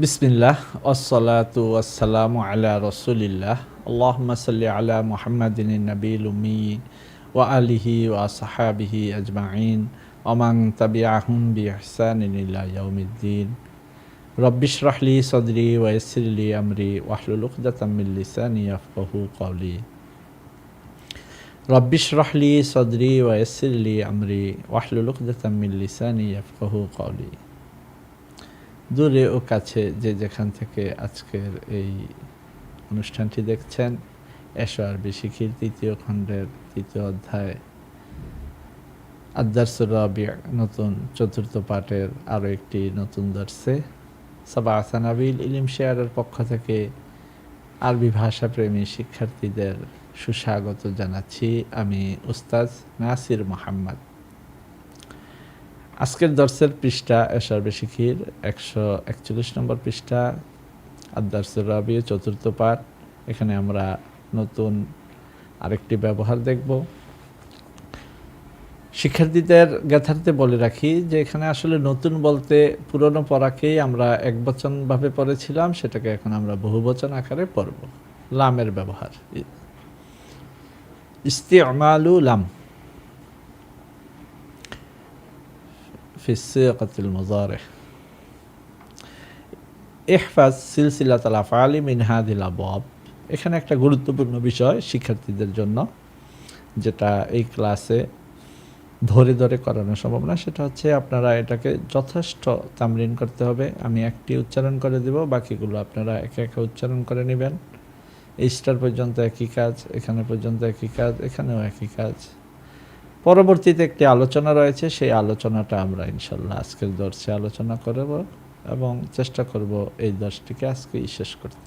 বিসমিল্লাহ আসসালাতু ওয়াসসালামু আলা রাসূলিল্লাহ আল্লাহুম্মা সাল্লি আলা মুহাম্মাদিন নবিয়্যিল উম্মি ওয়া আলিহি ওয়া আসহাবিহি আজমাইন ওয়া মান তাবিআহুম বিইহসানিন ইলা ইয়াউমিদ্দিন রব্বিশরাহ লি সাদরি ওয়া ইয়াসসির লি আমরি ওয়াহলুল উকদাতাম মিন লিসানি ইয়াফকাহু কওলি রব্বিশরাহ লি সাদরি ওয়া ইয়াসসির লি আমরি ওয়াহলুল উকদাতাম মিন লিসানি ইয়াফকাহু কওলি। দূরে ও কাছে যে যেখান থেকে আজকের এই অনুষ্ঠানটি দেখছেন, এসো আরবি শিখির তৃতীয় খণ্ডের তৃতীয় অধ্যায় আদ-দারসুর রাবি', নতুন চতুর্থ পাঠের আরও একটি নতুন দর্সে সাবাআ সানাবিল ইলম শেয়ারের পক্ষ থেকে আরবি ভাষাপ্রেমী শিক্ষার্থীদের সুস্বাগত জানাচ্ছি। আমি উস্তাদ নাসির মোহাম্মদ। আজকের দর্সের পৃষ্ঠা এসো আরবি শিখির 141 নম্বর পৃষ্ঠা, আদ-দারসুর রাবি' চতুর্থ পাঠ। এখানে আমরা নতুন আরেকটি ব্যবহার দেখব। শিক্ষার্থীদের জ্ঞাতার্থে বলে রাখি যে এখানে আসলে নতুন বলতে পুরনো পড়াকেই আমরা একবচনভাবে পড়েছিলাম, সেটাকে এখন আমরা বহুবচন আকারে পড়ব। লামের ব্যবহার, ইস্তিমালু লাম ফি সিগাতিল মুযারি'। ইহফাজ সিলসিলাতুল আফআলি মিন হাযিল আবওয়াব। এখানে একটা গুরুত্বপূর্ণ বিষয় শিক্ষার্থীদের জন্য, যেটা এই ক্লাসে ধরে ধরে করানো সম্ভব না, সেটা হচ্ছে আপনারা এটাকে যথেষ্ট তামরিন করতে হবে। আমি একটি উচ্চারণ করে দেব, বাকিগুলো আপনারা একে একে উচ্চারণ করে নেবেন। এই স্টার পর্যন্ত একই কাজ, এখানে পর্যন্ত একই কাজ, এখানেও একই কাজ। পরবর্তীতে একটি আলোচনা রয়েছে, সেই আলোচনাটা আমরা ইনশাল্লাহ আজকের দর্শে আলোচনা করব এবং চেষ্টা করব এই দর্শটিকে আজকেই শেষ করতে।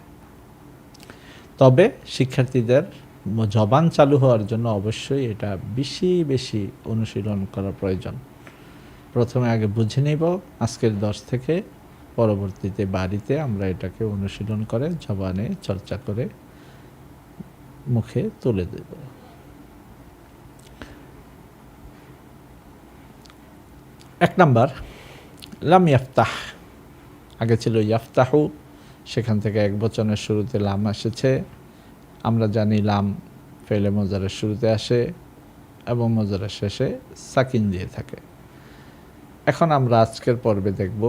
তবে শিক্ষার্থীদের জবান চালু হওয়ার জন্য অবশ্যই এটা বেশি বেশি অনুশীলন করা প্রয়োজন। প্রথমে আগে বুঝে নিব আজকের দর্শ থেকে, পরবর্তীতে বাড়িতে আমরা এটাকে অনুশীলন করে জবানে চর্চা করে মুখে তুলে দেব। এক নাম্বার, লাম ইয়াফতাহ। আগে ছিল ইয়াফতাহু, সেখান থেকে এক বচনের শুরুতে লাম এসেছে। আমরা জানি লাম ফেলে মুজারের শুরুতে আসে এবং মুজারের শেষে সাকিন দিয়ে থাকে। এখন আমরা আজকের পর্বে দেখব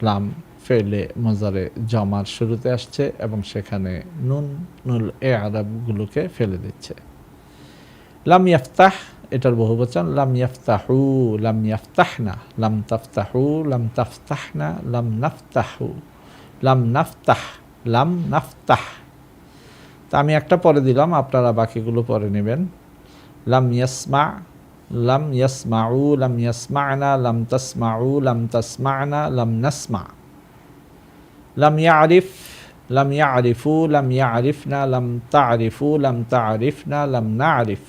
লাম ফেলে মুজারে জমার শুরুতে আসছে এবং সেখানে নুন নুল আরবগুলোকে ফেলে দিচ্ছে। লাম ইয়াফতাহ এটার বহুবচন লাম ইয়াফতাহু, লাম ইয়াফতাহনা, লাম তাফতাহু, লাম তাফতাহনা, লাম নাফতাহু, লাম নাফতাহ, লাম নাফতাহ। তা আমি একটা পরে দিলাম, আপনারা বাকিগুলো পরে নেবেন। লাম ইয়াসমা, লাম ইয়াসমাউ, লাম ইয়াসমা'না, লাম তাসমাউ, লাম তাসমা'না, লাম নাসমা। লাম ইয়ারিফ, লাম ইয়ারিফু, লাম ইয়ারিফনা, লাম তারিফু, লাম তারিফনা, লাম নারিফ।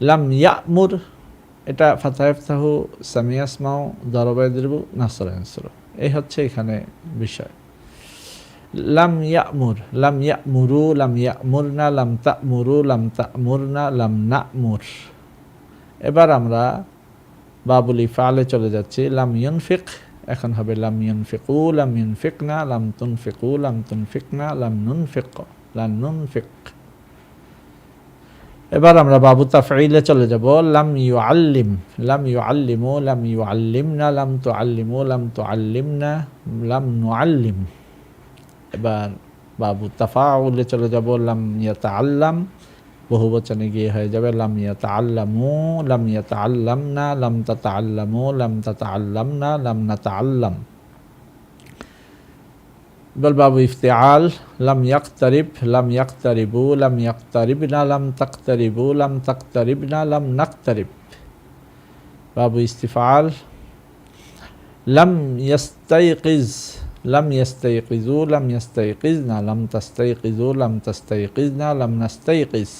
লাম ইয়ামুর, এটা ফাতহা ইফতাহু, সামিয়া ইয়াসমাউ, দরবা ইয়াদরিবু, নাসরা ইয়ানসুরু। এই হচ্ছে এখানে বিষয়। লাম ইয়ামুর, লাম ইয়ামুরু, লাম ইয়ামুরনা, লাম তা'মুরু, লাম তা'মুরনা, লাম না'মুর। এবার আমরা বাবুল ইফআলে চলে যাচ্ছি। লাম ইউনফিক, এখন হবে লাম ইউনফিকু, লাম ইউনফিকনা, লাম তুনফিকু, লাম তুনফিকনা, লাম নুনফিক, লাম নুনফিক। এবার আমরা বাবু তাফঈলে চলে যাব। লাম ইউআল্লিম, লাম ইউআল্লিমু, লাম ইউআল্লিমনা, লাম তুআল্লিমু, লাম তুআল্লিমনা, লাম নুআল্লিম। এবার বাবু তাফাউলে চলে যাব। লাম ইয়াতাআল্লাম, বহুবচনে গিয়ে হয়ে যাবে লাম ইয়াতাআল্লামু, লাম ইয়াতাআল্লামনা, লাম তাতাআল্লামু, লাম তাতাআল্লামনা, লাম নাতাআল্লাম। এবার বাবু ইফতিআল। লাম ইয়াকতারিব, লাম ইয়াকতারিবু, লাম ইয়াকতারিবনা, লাম তাকতারিবু, লাম তাকতারিবনা, লাম নাকতারিব। বাবু ইস্তিফআল। লাম ইয়াস্তাইকিজ, লাম ইয়াস্তাইকিজু, লাম ইয়াস্তাইকিজনা, লাম তাস্তাইকিজু, লাম তাস্তাইকিজনা, লাম নাস্তাইকিজ।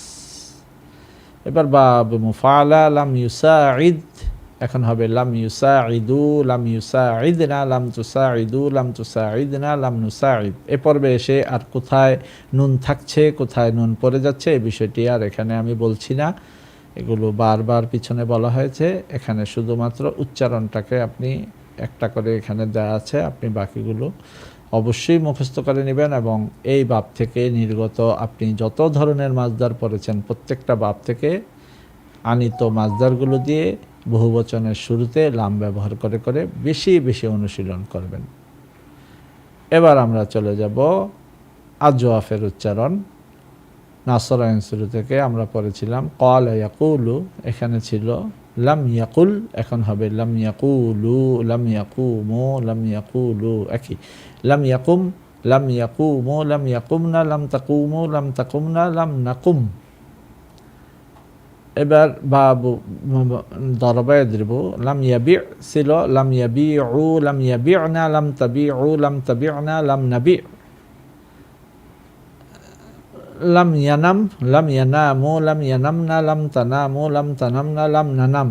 এবার বাবু মুফআলা। লাম ইউসাঈদ, এখন হবে লাম ইউসাঈদু, লাম ইউসাঈদনা, লাম তুসাঈদু, লাম তুসাঈদনা, লাম নুসাঈদ। এ পর্বে এসে আর কোথায় নুন থাকছে, কোথায় নুন পড়ে যাচ্ছে, এই বিষয়টি আর এখানে আমি বলছি না। এগুলো বারবার পিছনে বলা হয়েছে। এখানে শুধুমাত্র উচ্চারণটাকে আপনি একটা করে এখানে দেওয়া আছে, আপনি বাকিগুলো অবশ্যই মুখস্থ করে নেবেন এবং এই বাব থেকে নির্গত আপনি যত ধরনের মাসদার পড়েছেন প্রত্যেকটা বাব থেকে আনিত মাসদারগুলো দিয়ে বহুবচনের শুরুতে লাম ব্যবহার করে করে বেশি বেশি অনুশীলন করবেন। এবার আমরা চলে যাব আজওয়াফের উচ্চারণ। নাসরাইন শুরু থেকে আমরা পড়েছিলাম ক্বালা ইয়াকুলু, এখানে ছিল লাম ইয়াকুল, এখন হবে লাম ইয়াকুলু, লাম ইয়াকুমু, লাম ইয়াকুলু, একই লাম ইয়াকুম, লাম ইয়াকুমু, লাম ইয়াকুমনা, লাম তাকুমু, লাম তাকুমনা, লাম নাকুম। এবার বাবু দরবা ইয়াদরিবু, লাম ইয়াবি ছিল লাম ইয়াবিউ, লাম ইয়াবিনা, লাম তাবিউ, লাম তাবিনা, লাম নাবি। লাম ইয়ানাম, লাম ইয়ানামু, লাম ইয়ানামনা, লাম তানামু, লাম তানামনা, লাম নানাম।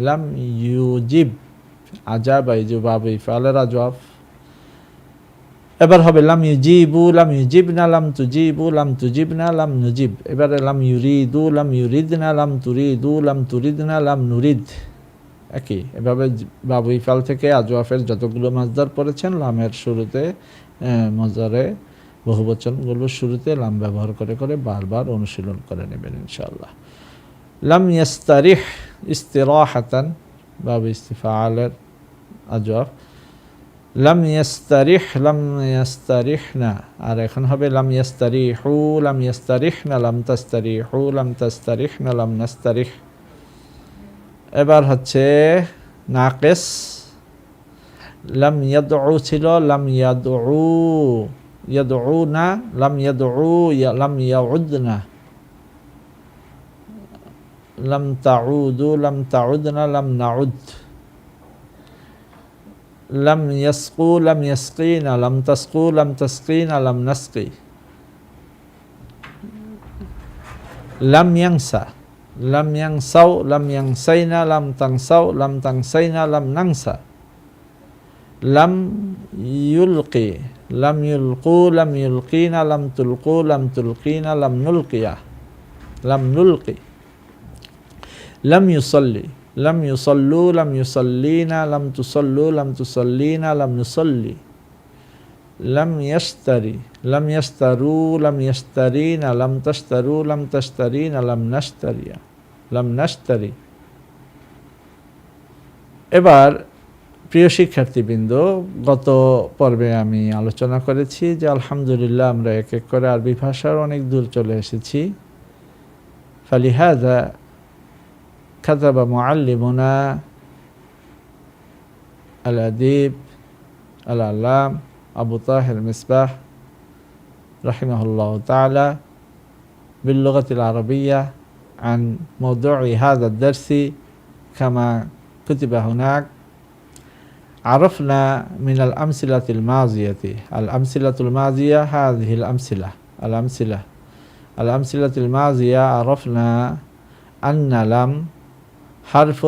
লাম ইউজিব, আজাব ইউজিব বাবু ইফআলের আজওয়াফ। এবার হবে লাম ইউজিবু, লাম ইউজিবনা, লাম তুজিবু, লাম তুজিবনা, লাম নুজিব। এবারে লাম ইউরিদু, লাম ইউরিদনা, লাম তুরিদু, লাম তুরিদনা, লাম নুরিদ। একই এভাবে বাবু ইফআল থেকে আজওয়াফের যতগুলো মাসদার পড়েছেন লামের শুরুতে মজারে বহুবচনগুলোর শুরুতে লাম ব্যবহার করে করে বারবার অনুশীলন করে নেবেন ইনশাআল্লাহ। লাম ইয়াস্তারিহ ইস্তিরাহাতান বাবু ইস্তিফাআলের আজওয়াফ। লাম ইয়াস্তারিহ, লাম ইয়াস্তারিহনা, আর এখন হবে লাম ইয়াস্তারিহু, লাম ইয়াস্তারিহনা, লাম তাস্তারিহু, লাম তাস্তারিহনা, লাম নাস্তারিহ। এবার হচ্ছে নাকিস, লাম ইয়াদউ ছিল লাম ইয়াদউ, ইয়াদউনা, লাম ইয়াদউ, লাম ইয়াউদনা, লাম তাউদু, লাম তাউদনা, লাম নাউদ। লাম ইয়াসকু, লাম ইয়াসকিনা, লাম তাসকু, লাম তাসকিনা, লাম নাসকি। লাম ইয়াংসা, লাম ইয়াংসাউ, লাম ইয়াংসাইনা, লাম তাংসাউ, লাম তাংসাইনা, লাম নাংসা। লাম ইউলকি, লাম ইউলকু, লাম ইউলকিনা, লাম তুলকু, লাম তুলকিনা, লাম নুলকিয়া, লাম নুলকি। লাম ইউসাল্লি, লাম ইউসাল্লু, লাম ইউসাল্লিনা, লাম তুসাল্লু, লাম তুসাল্লিনা, লাম নুসাল্লি। লাম ইয়াশতারি, লাম ইয়াশতারু, লাম ইয়াশতারিনা, লাম তাশতারু, লাম তাশতারিনা, লাম নাশতারিয়া, লাম নাশতারি। এবার প্রিয় শিক্ষার্থীবৃন্দ, গত পর্বে আমি আলোচনা করেছি যে আলহামদুলিল্লাহ আমরা এক এক করে আরবি ভাষার অনেক দূর চলে এসেছি। ফালিহাযা কাতাবা মুআল্লিমুনা আল আদিব আল আল্লাম আবু তাহির মিসবাহ রাহিমাহুল্লাহ তাআলা باللغة العربية عن موضوع هذا الدرس كما كتب هناك. عرفنا من الأمثلة الماضية، الأمثلة الماضية هذه الأمثلة الماضية عرفنا أن لم حرف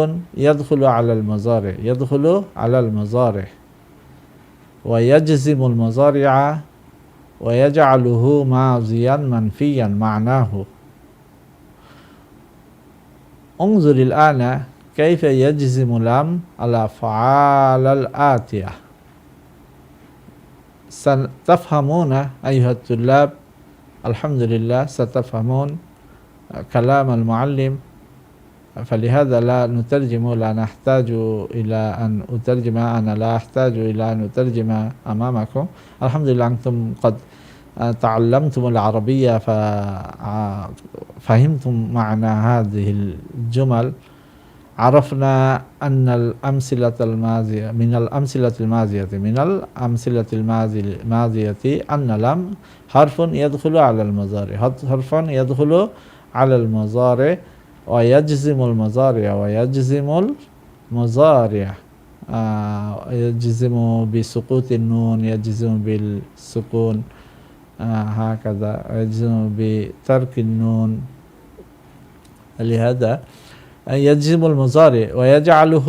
يدخل على المضارع، يدخل على المضارع ويجزم المضارع ويجعله ماضيا منفيا معناه. انظر الآن كيف يجزم لم الأفعال الآتية. ستفهمون أيها الطلاب، الحمد لله ستفهمون كلام المعلم، فلهذا لا نترجم، لا نحتاج إلى أن أترجم، أنا لا أحتاج إلى أن أترجم أمامكم. الحمد لله أنتم قد تعلمتم العربية ففهمتم معنى هذه الجمل. عرفنا أن الأمثلة الماضية من الأمثلة الماضية أن لم حرف يدخل على المضارع، حرف يدخل على المضارع ويجزم المضارع، يجزم بسقوط النون، يجزم بالسكون هكذا، يجزم بترك النون. لهذا يجزم المضارع ويجعله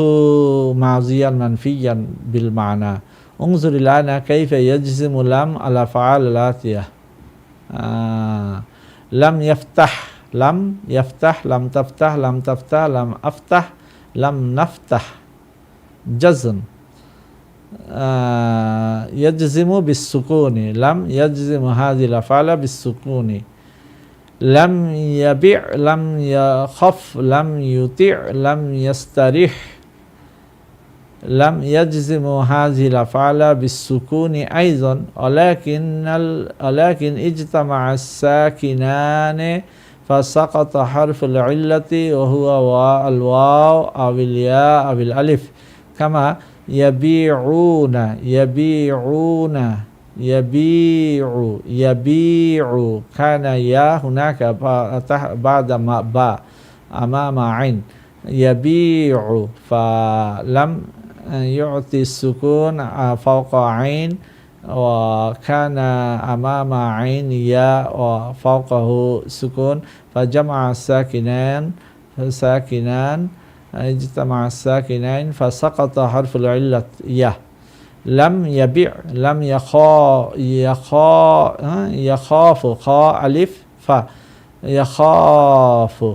ماضيا منفيا بالمعنى. انظر الآن كيف يجزم لم الأفعال الآتية. لم يفتح، لم يفتح، لم تفتح، لم تفتح، لم أفتح، لم نفتح. جزم. يجزم بالسكون لم يجزم هذه الأفعال بالسكون لم يبيع لم يخف لم يطيع لم يستريح لم يجزم هذه الأفعال بالسكون أيضا ولكن اجتمع الساكنان فسقط حرف العلة وهو الواو أو الياء أو الألف كما يبيع كان يا هناك بعد ما باء أمام عين يبيع فلم يعطي السكون فوق عين وكان أمام عين يا وفوقه سكون فجمع الساكنان اجتمع الساكنين فسقط حرف العلة يا لم يبيع لم يخاف خاء ألف يخاف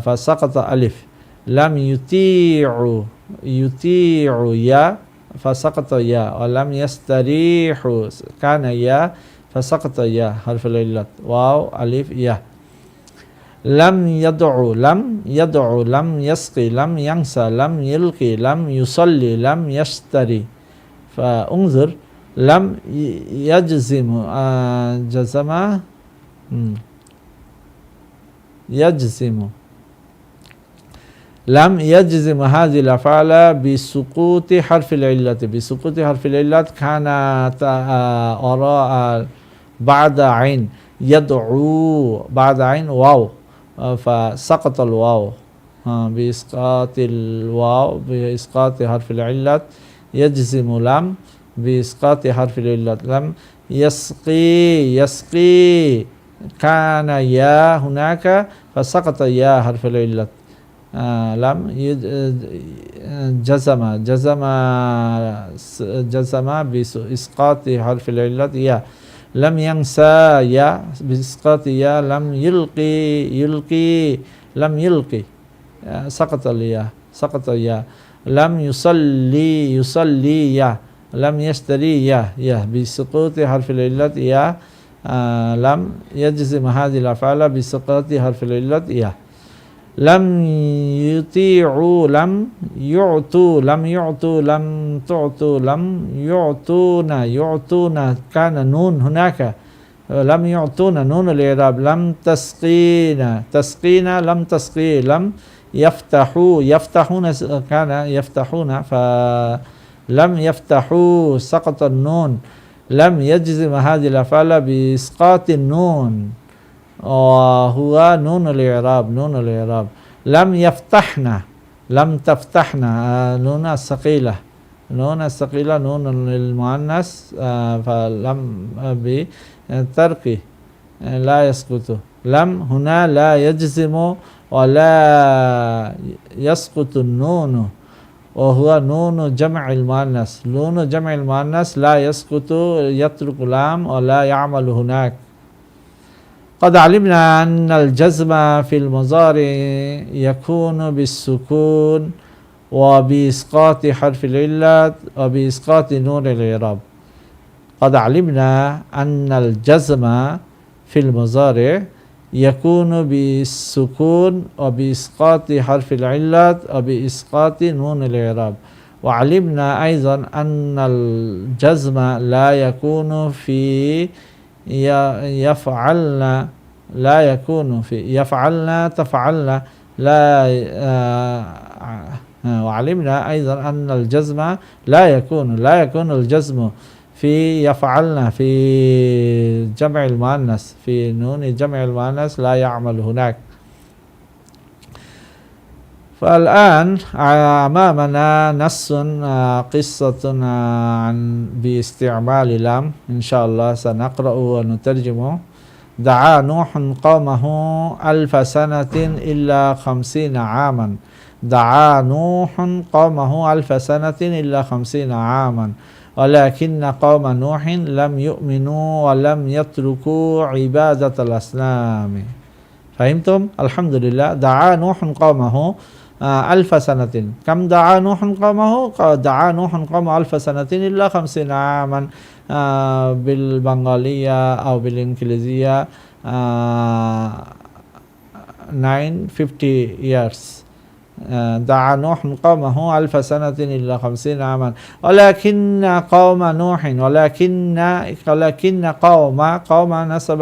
فسقط ألف لم يطيع يا فسقط يا ولم يستريح كان يا فسقط يا حرف العلة واو ألف يا لم يدعو لم يسقي لم ينسى لم يلقي لم يصلي لم يشتري فانظر لم يجزم يجزم لم يجزم هذه الأفعال بسقوط حرف العلة كانت وراء بعد عين يدعو بعد عين واو فسقط الواو بإسقاط حرف العلة يجزم لم بإسقاط حرف العلة لم يسقي كان يا هناك فسقط يا حرف العلة لم جزم بإسقاط حرف العلة يا لم ينسى يا بإسقاط يا لم يلقي لم يلقي سقط يا لم يصلي يا لم يشتري يا بسقوط حرف العلة يا لم يجزم هذه الأفعال بسقوط حرف العلة يا لم يطيعوا لم يعطوا لم تعطوا لم يعطونا كان نون هناك لم يعطونا نون الإعراب لم تسقينا لم تسقي لم يفتحون كان يفتحون فلم يفتحوا سقط النون لم يجزم هذه الأفعال بإسقاط النون وهو نون الإعراب لم يفتحنا لم تفتحنا نون الثقيلة نون للمؤنث فلم بترك لا يسقط لم هنا لا يجزم ولا يسقط النون وهو نون جمع المؤنث لا يسقط يترك لام ولا يعمل هناك قد علمنا أن الجزم في المضارع يكون بالسكون وبإسقاط حرف العلة وبإسقاط نون الإعراب قد علمنا أن الجزم في المضارع يكون بالسكون وبإسقاط حرف العلة وبإسقاط نون الإعراب وعلمنا أيضا أن الجزم لا يكون في يفعلن لا يكون في يفعلن تفعلن لا وعلمنا أيضا أن الجزم لا يكون الجزم في يفعلن في جمع المؤنث في نون جمع المؤنث لا يعمل هناك فالآن أمامنا نص قصة عن باستعمال لام إن شاء الله سنقرأ ونترجمه دعا نوح قومه 1000 سنة إلا 50 عاما دعا نوح قومه 1000 سنة إلا 50 عاما ولكن قوم نوح لم يؤمنوا ولم يتركوا عبادة الأصنام فهمتم؟ الحمد لله دعا نوح قومه আলফা সানাতিন কাম দাআ নূহুন কওমাহু দাআ নূহুন কওমাহু আলফা সানাতিন ইল্লা 50 আমান বিল বাঙ্গালিয়া আও বিল ইনক্লিজিয়া 950 years. دعا نوح قومه ألف سنة إلا 50 عاما ولكن قوم نوح ولكن قوم نسب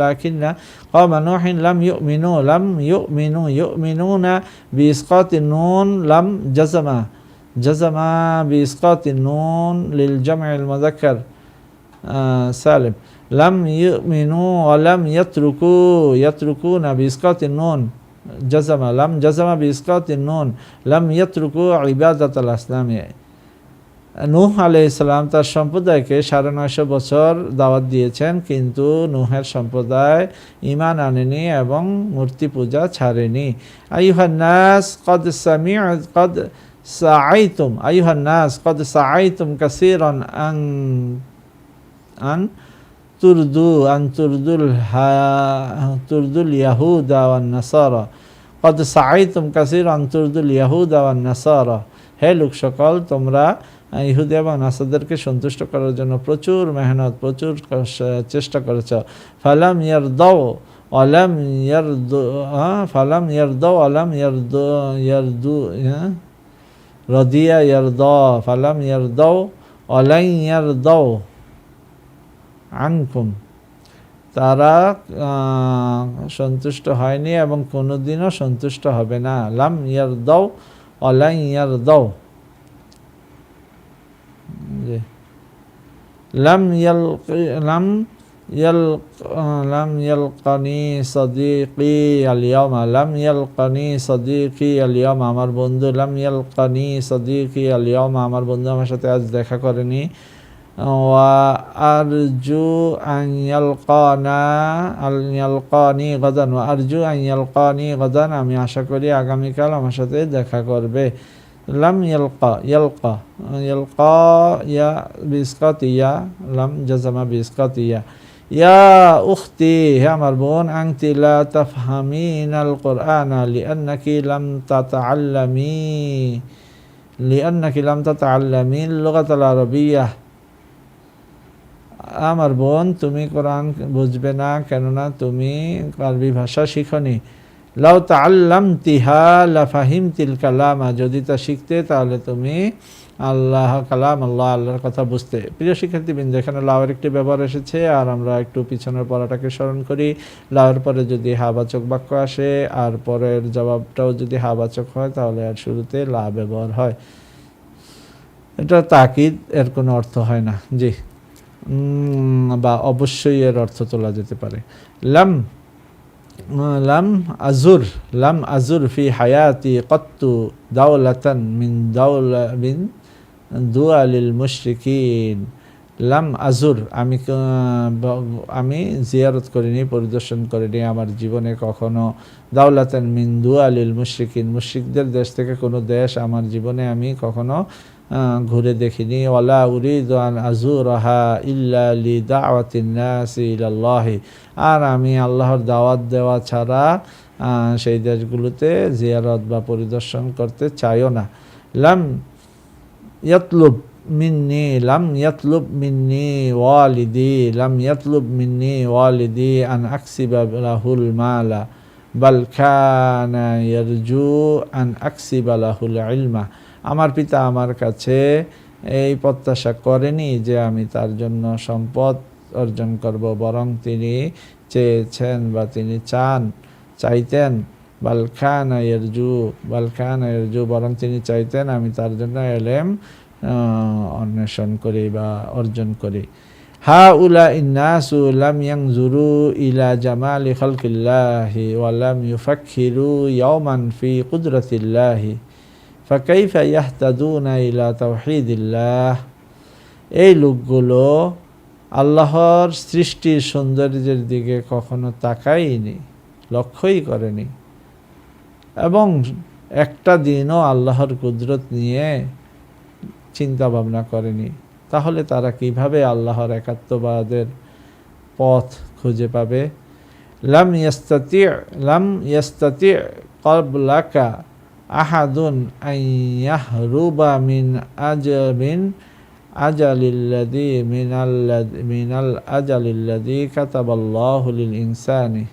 لكن قوم نوح لم يؤمنون بإسقاط النون لم جزم بإسقاط النون للجمع المذكر سالم لم يؤمنوا ولم يتركون بإسقاط النون لم جزم بإسقاط النون لم يتركوا عبادة الأصنام. নূহ আলাইহিস সালাম তার সম্প্রদায়কে 950 বছর দাওয়াত দিয়েছেন, কিন্তু নূহের সম্প্রদায় ঈমান আনেনি এবং মূর্তি পূজা ছাড়েনি। আইয়ুহান নাস قد سعيتم كثيرا أن تردوا اليهود والنصارى قد سعيتم كثيرا أن تردوا اليهود والنصارى. হে লোক সকল, তোমরা ইহুদি এবং নাসারদেরকে সন্তুষ্ট করার জন্য প্রচুর মেহনত, প্রচুর চেষ্টা করেছ। ফালাম ইয়ারদাউ ওয়ালাম ইয়ারদু ফালাম ইয়ারদাউ ওয়ালাম ইয়ারদু রাদিয়া ইয়ারদা ফালাম ইয়ারদাউ ওয়ালান ইয়ারদাউ আনকুম। তারা সন্তুষ্ট হয়নি এবং কোনোদিনও সন্তুষ্ট হবে না। লাম ইয়ারদাউ ওয়ালান ইয়ারদাউ لم يلقني صديقي اليوم আমার বন্ধু لم يلقني صديقي اليوم আমার বন্ধু আমার সাথে আজ দেখা করেনি। وأرجو أن يلقاني غدا আমি আশা করি আগামীকাল আমার সাথে দেখা করবে। লাম ইয়ালকা ইয়া বিসকাতিয়া লাম জাজামা বিসকাতিয়া। ইয়া উখতি, হে আমার বোন, আনতি লা তাফহামিনাল কুরআনা লিআন্নাকি লাম তাতাআল্লামি লুগাতাল আরাবিয়্যাহ। আমার বোন, তুমি কোরআন বুঝবে না কেননা তুমি আরবি ভাষা শিখনি। লাউ তাআল্লামতিহা লাফাহিমতিল কালামা, যদি তা শিখতে তাহলে তুমি আল্লাহর কথা বুঝতে। প্রিয় শিক্ষার্থীবৃন্দ, এখানে লাউয়ের একটি ব্যবহার এসেছে, আর আমরা একটু পিছনের পড়াটাকে স্মরণ করি। লাউয়ের পরে যদি হাবাচক বাক্য আসে আর পরের জবাবটাও যদি হাবাচক হয় তাহলে আর শুরুতে লা ব্যবহার হয়। এটা তাকিদ, এর কোনো অর্থ হয় না, জি, বা অবশ্যই এর অর্থ তোলা যেতে পারে। লাম আজুর ফি হায়াতি কত্তু দাওলাতান মিন দুআলিল মুশরিকিন। লাম আজুর, আমি জিয়ারত করিনি, পরিদর্শন করিনি আমার জীবনে কখনো। দাওলাতান মিন দুআলিল মুশরিকিন, মুশরিকদের দেশ থেকে কোনো দেশ আমার জীবনে আমি কখনো ঘুরে দেখিনি। ওয়ালা উরিদু আন আজুরাহা ইল্লা লিদাওয়াতিন নাসি ইলাল্লাহি, আর আমি আল্লাহর দাওয়াত দেওয়া ছাড়া সেই দেশগুলোতে জিয়ারত বা পরিদর্শন করতে চাইও না। লাম ইয়াতলুব মিন্নি ওয়ালিদি আন আকসিবা লাহুল মালা বাল কানা ইয়ারজু আন আকসিবা লাহুল ইলমা। আমার পিতা আমার কাছে এই প্রত্যাশা করেনি যে আমি তার জন্য সম্পদ অর্জন করব, বরং তিনি চেয়েছেন বা তিনি চাইতেন বালখানা ইয়ারজু, বরং তিনি চাইতেন আমি তার জন্য ইলম অন্বেষণ করি বা অর্জন করি। হাউলা ইন্নাসু লাম ইয়ানজুরু ইলা জামালি খালকিল্লাহি ওয়া লাম ইউফাক্কিরু ইয়াওমান ফি কুদরাতিল্লাহি ফাকাইফা ইয়াহতাদুনা ইলা তাওহীদিল্লাহ। এই লোকগুলো আল্লাহর সৃষ্টির সৌন্দর্যের দিকে কখনো তাকায়নি, লক্ষ্যই করেনি, এবং একটা দিনও আল্লাহর কুদরত নিয়ে চিন্তা ভাবনা করেনি। তাহলে তারা কিভাবে আল্লাহর একাত্মবাদের পথ খুঁজে পাবে? লাম ইয়াস্তাতি' ক্বাবলাকা আহাদুন আন ইয়াহরুবা মিন আজালিল্লাযী মিনাল আজালিল্লাযী কাতাবাল্লাহু লিল ইনসানি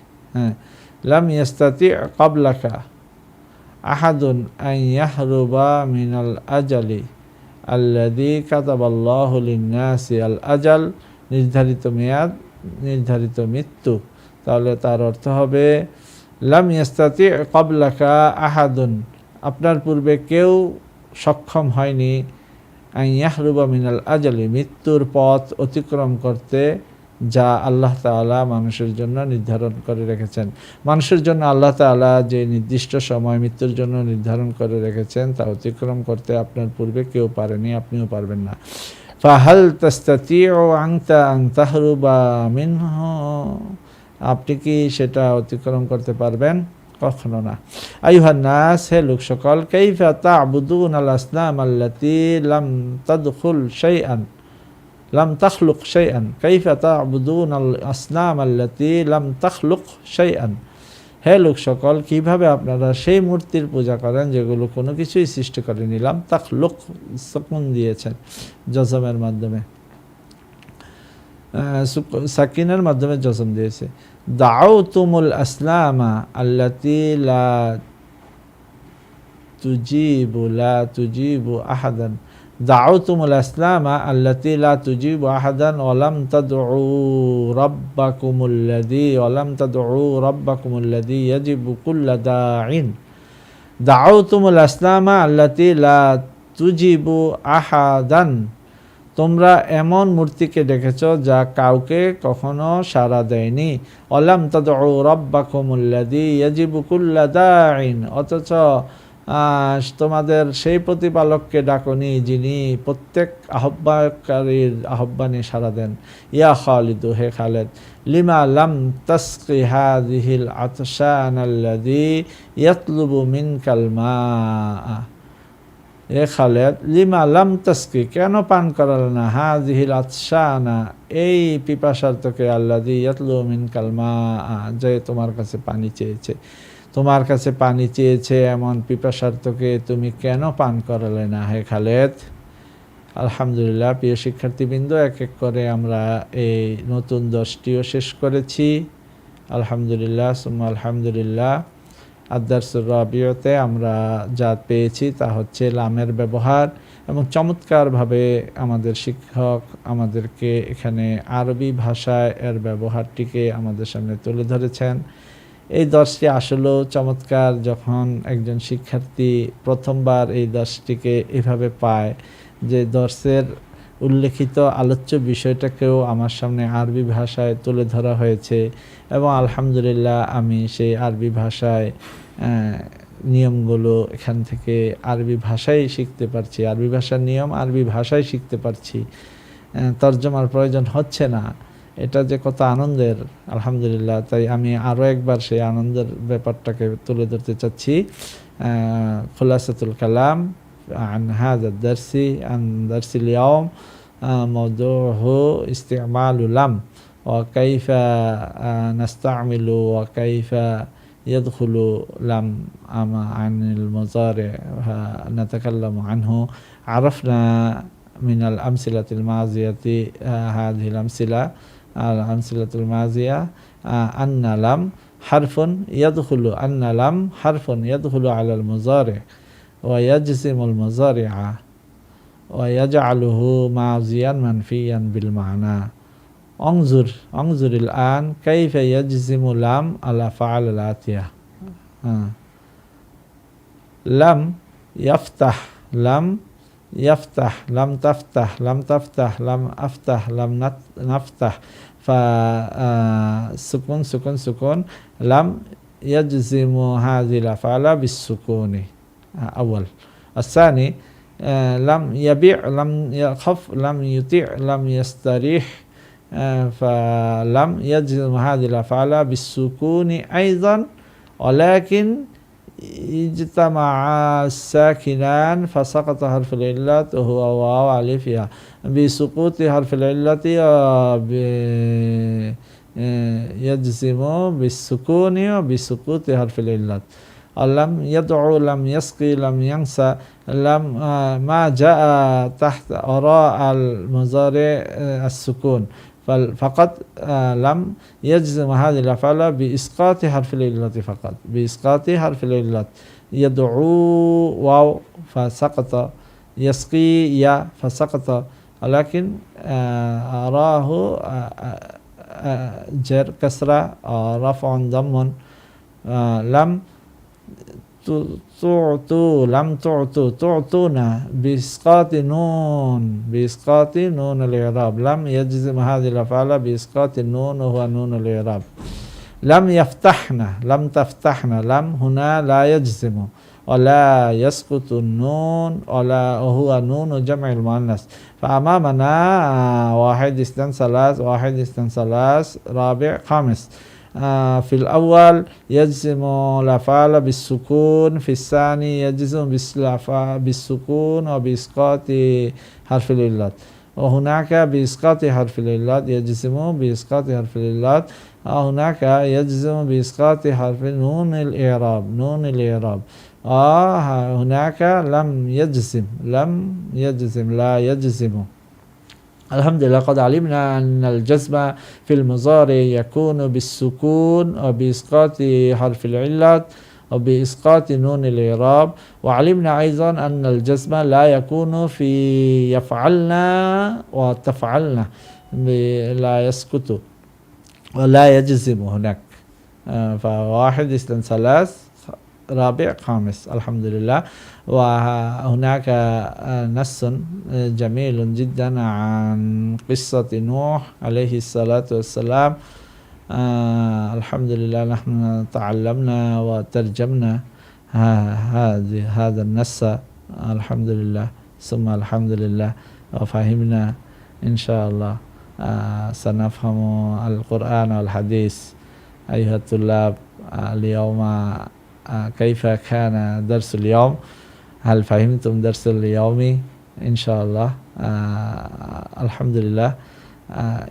লাম ইয়াস্তাতি' ক্বাবলাকা আহাদুন আন ইয়াহরুবা মিনাল আজালি আল্লাযী কাতাবাল্লাহু লিন-নাসি আল আজাল, নির্ধারিত মেয়াদ, নির্ধারিত মৃত্যু। তাহলে তার অর্থ হবে লাম ইয়াস্তাতি' ক্বাবলাকা আহাদুন, আপনার পূর্বে কেউ সক্ষম হয়নি আন ইয়াহরুবা মিনাল আজালি, মৃত্যুর পথ অতিক্রম করতে, যা আল্লাহ তাআলা মানুষের জন্য নির্ধারণ করে রেখেছেন। মানুষের জন্য আল্লাহ তাআলা যে নির্দিষ্ট সময় মৃত্যুর জন্য নির্ধারণ করে রেখেছেন তা অতিক্রম করতে আপনার পূর্বে কেউ পারেনি, আপনিও পারবেন না। ফাহাল তাস্তাতিউ আনতা আন তাহরুবা মিনহু, আপনি কি সেটা অতিক্রম করতে পারবেন? কখনো না। আইয়ুহান নাস, হে লোক সকল, কাইফা তা'বুদুনাল আসনাম আল্লাতী লাম তাদখুল শাইআন লাম তাখলুক শাইআন, কাইফা তা'বুদুনাল আসনাম আল্লাতী লাম তাখলুক শাইআন, হে লোক সকল, কিভাবে আপনারা সেই মূর্তির পূজা করেন যেগুলো কোনো কিছুই সৃষ্টি করেনি। লাম তাখলুক সুকুন দিয়েছেন জজমের মাধ্যমে, সাকিনের মাধ্যমে জজম দিয়েছে। দাউতুমুল আসলামা আল্লাতী লা তুজিবু আহাদান, দাউতুমুল আসলামা আল্লাতী লা তুজিবু আহাদান ওয়ালাম তাদউ রাব্বাকুমুল্লাযী ইয়াজিবু কুল্লা দাঈন। দাউতুমুল আসলামা আল্লাতী লা তুজিবু আহাদান, তোমরা এমন মূর্তিকে ডেকেছ যা কাউকে কখনো সাড়া দেয়নি। ওয়ালাম তাদউ রাব্বাকুমুল্লাযী ইয়াজিবু কুল্লা দাঈন, অথচ তোমাদের সেই প্রতিপালককে ডাকনি যিনি প্রত্যেক আহ্বায়কারীর আহ্বানে সাড়া দেন। ইয়া খালিদু, হে খালেদ, লিমা লাম তাসকি হাযিহিল আতশান আল্লাযী ইয়াতলুবু মিনকাল মাআ, এ খালেদ, লিমা লাম তাসকি, কেন পান করাল না, হাযিহিল আতশানা, এই পিপাসার্তকে, আল্লাযী ইয়াতলুবু মিনকাল মাআ, যে তোমার কাছে পানি চেয়েছে। তোমার কাছে পানি চেয়েছে এমন পিপাসার্তকে তুমি কেন পান করালে না, হে খালেদ? আলহামদুলিল্লাহ, প্রিয় শিক্ষার্থীবৃন্দ, এক এক করে আমরা এই নতুন 10টিও শেষ করেছি। আলহামদুলিল্লাহ সুম্মা আলহামদুলিল্লাহ। আদ-দারসুর রাবিউতে আমরা যা পেয়েছি তা হচ্ছে লামের ব্যবহার, এবং চমৎকারভাবে আমাদের শিক্ষক আমাদেরকে এখানে আরবি ভাষায় এর ব্যবহারটিকে আমাদের সামনে তুলে ধরেছেন। এই দর্শটি আসলেও চমৎকার, যখন একজন শিক্ষার্থী প্রথমবার এই দর্শটিকে এভাবে পায় যে দর্শের উল্লেখিত আলোচ্য বিষয়টাকেও আমার সামনে আরবি ভাষায় তুলে ধরা হয়েছে, এবং আলহামদুলিল্লাহ আমি সেই আরবি ভাষায় নিয়মগুলো এখান থেকে আরবি ভাষায় শিখতে পারছি, আরবি ভাষার নিয়ম আরবি ভাষায় শিখতে পারছি, তর্জমার প্রয়োজন হচ্ছে না। এটা যে কত আনন্দের, আলহামদুলিল্লাহ। তাই আমি আরও একবার সেই আনন্দের ব্যাপারটাকে তুলে ধরতে চাচ্ছি। খুলাসাতুল কালাম আন হাযা দারসি আন দারসিল ইয়াওম মাওদুহু ইস্তিমালু লাম ওয়া কাইফা নাস্তামিলু ওয়া কাইফা ইয়াদখুলু লাম আনিল মুযারি নাতাকাল্লামু আনহু। আরাফনা মিনাল আমসিলাতিল মাযিয়াতি হাযিহিল আমসিলা আমসিলাতুল মাযিয়া আন্না লাম হারফুন ইয়াদখুলু আলাল মুযারি ওয়া ইয়াজজিমুল মুযারিআ ওয়া ইয়াজআলুহু মাযিয়ান মানফিয়ান বিল মা'না। انظুরিল আন কাইফা ইয়াজজিমু লাম আলা ফা'ল আল আতিয়া। লাম ইয়াফতাহ, লাম يفتح، لم تفتح، لم تفتح، لم أفتح، لم نفتح، فسكون سكون سكون. لم يجزم هذه الأفعال بالسكون أول. الثاني لم يبيع، لم يخف، لم يطيع، لم يستريح، فلم يجزم هذه الأفعال بالسكون أيضا، ولكن اجتمع الساكنان فسقط حرف العلة وهو واو ألفها بسقوط حرف العلة يجزم بالسكون وبسقوط حرف العلة. لم يدعو لم يسقي لم ينسى لم ما جاء تحت وراء المضارع السكون، فقط لم يجزم هذه الأفعال بإسقاط حرف العلة فقط، بإسقاط حرف العلة. يدعو واو فسقط، يسقي يا فسقط، ولكن أراه جر كسرة رفع ضم. لم تعطوا لم تعطوا تعطونا بإسقاط نون، بإسقاط نون الإعراب. لم يجزم هذه الأفعال بإسقاط النون وهو نون الإعراب. لم يفتحنا لم تفتحنا، لم هنا لا يجزم ولا يسقط النون ولا هو نون جمع المؤنث. فأمامنا واحد اثنين ثلاث، واحد اثنين ثلاث رابع خامس. في الأول يجزم الأفعال بالسكون، في الثاني يجزم بالسكون وبإسقاط حرف العلة، وهناك بإسقاط حرف العلة يجزم بإسقاط حرف العلة، هناك يجزم بإسقاط حرف نون الإعراب، نون الإعراب. هناك لم يجزم، لم يجزم لا يجزم. الحمد لله قد علمنا أن الجزم في المضارع يكون بالسكون وبإسقاط حرف العلة وبإسقاط نون الإعراب، وعلمنا أيضا أن الجزم لا يكون في يفعلنا وتفعلنا، لا يسكت ولا يجزم هناك. فواحد اثنين ثلاث رابع خامس الحمد لله. وهناك نص جميل جدا عن قصة نوح عليه الصلاة والسلام. الحمد لله نحن تعلمنا وترجمنا هذا النص الحمد لله ثم الحمد لله، وفهمنا إن شاء الله سنفهم القرآن والحديث. أيها الطلاب، اليوم كيف كان درس اليوم؟ هل فهمتم درس اليوم؟ إن شاء الله الحمد لله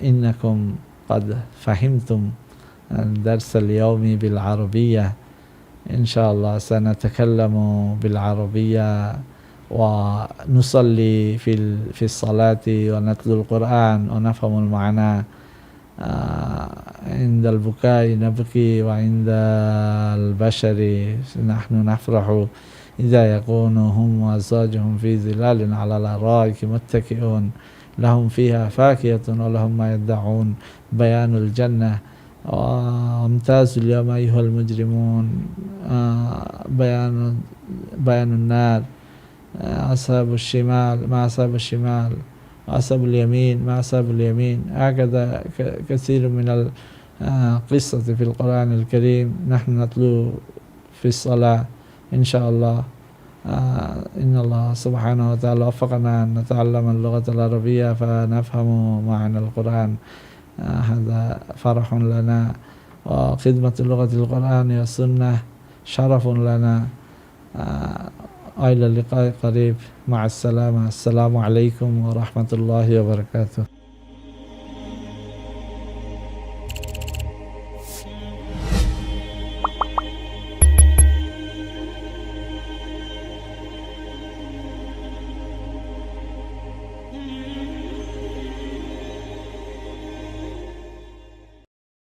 إنكم قد فهمتم درس اليوم بالعربية. إن شاء الله سنتكلم بالعربية ونصلي في الصلاة ونتلو القرآن ونفهم المعنى. عند البكاء نبكي وعند البشر نحن نفرح إذا يكون هم وأزواجهم في ظلال على الأرائك متكئون لهم فيها فاكهة ولهم ما يدعون. بيان الجنة. وامتازوا اليوم أيها المجرمون. بيان النار. أصحاب الشمال ما أصحاب الشمال، وأصحاب اليمين ما أصحاب اليمين. هكذا كثير من القصة في القرآن الكريم نحن نتلو في الصلاة إن شاء الله. إن الله سبحانه وتعالى وفقنا أن نتعلم اللغة العربية فنفهم معنى القرآن. هذا فرح لنا، وخدمة لغة القرآن والسنة شرف لنا. إلى اللقاء قريب، مع السلامة. السلام عليكم ورحمة الله وبركاته.